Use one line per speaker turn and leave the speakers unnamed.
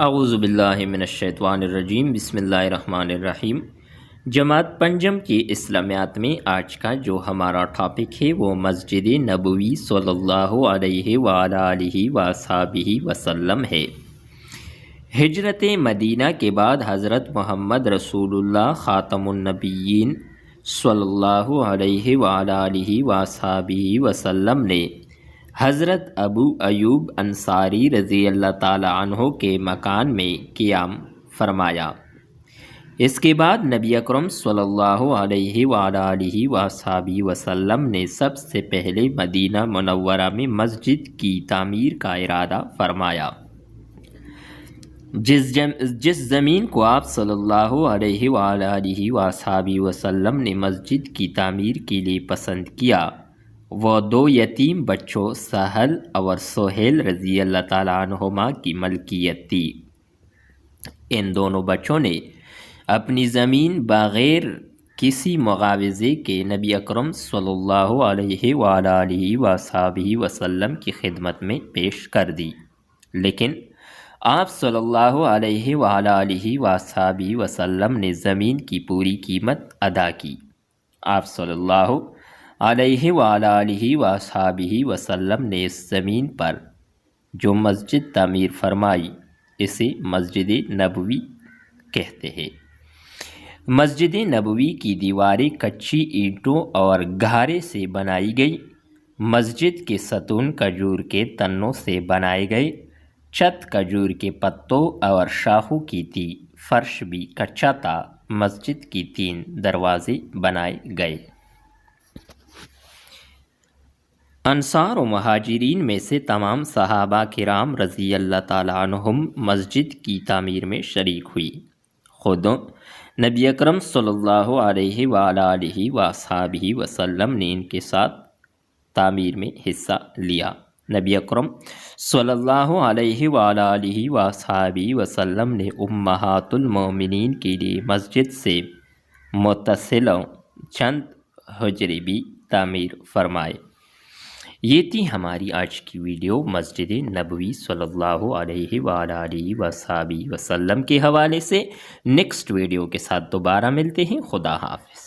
اعوذ باللہ من الشیطان الرجیم، بسم اللہ الرحمن الرحیم۔ جماعت پنجم کی اسلامیات میں آج کا جو ہمارا ٹاپک ہے وہ مسجد نبوی صلی اللہ علیہ وآلہ وصحبہ وسلم ہے۔ ہجرت مدینہ کے بعد حضرت محمد رسول اللہ خاتم النبیین صلی اللہ علیہ وآلہ وصحبہ وسلم نے حضرت ابو ایوب انصاری رضی اللہ تعالی عنہ کے مکان میں قیام فرمایا۔ اس کے بعد نبی اکرم صلی اللہ علیہ وآلہ وصحبہ وسلم نے سب سے پہلے مدینہ منورہ میں مسجد کی تعمیر کا ارادہ فرمایا۔ جس زمین کو آپ صلی اللہ علیہ وآلہ وصحبہ وسلم نے مسجد کی تعمیر کے لیے پسند کیا وہ دو یتیم بچوں سہل اور سہیل رضی اللہ تعالیٰ عنہما کی ملکیت تھی۔ ان دونوں بچوں نے اپنی زمین بغیر کسی معاوضے کے نبی اکرم صلی اللہ علیہ وآلہ وصحبہ وسلم کی خدمت میں پیش کر دی، لیکن آپ صلی اللہ علیہ وآلہ وصحبہ وسلم نے زمین کی پوری قیمت ادا کی۔ آپ صلی اللہ علیہ وآلہ وصحبہ وسلم نے اس زمین پر جو مسجد تعمیر فرمائی اسے مسجد نبوی کہتے ہیں۔ مسجد نبوی کی دیواریں کچی اینٹوں اور گارے سے بنائی گئی، مسجد کے ستون کھجور کے تنوں سے بنائے گئے، چھت کھجور کے پتوں اور شاخوں کی تھی، فرش بھی کچا تھا، مسجد کی 3 دروازے بنائے گئے۔ انصار و مہاجرین میں سے تمام صحابہ کرام رضی اللہ تعالیٰ عنہم مسجد کی تعمیر میں شریک ہوئی۔ خود نبی اکرم صلی اللہ علیہ وآلہ وصحبہ وسلم نے ان کے ساتھ تعمیر میں حصہ لیا۔ نبی اکرم صلی اللہ علیہ وآلہ وصحبہ وسلم نے امہات المومنین کے لیے مسجد سے متصل چند حجرے بھی تعمیر فرمائے۔ یہ تھی ہماری آج کی ویڈیو مسجد نبوی صلی اللہ علیہ وآلہ وصحبہ وسلم کے حوالے سے۔ نیکسٹ ویڈیو کے ساتھ دوبارہ ملتے ہیں۔ خدا حافظ۔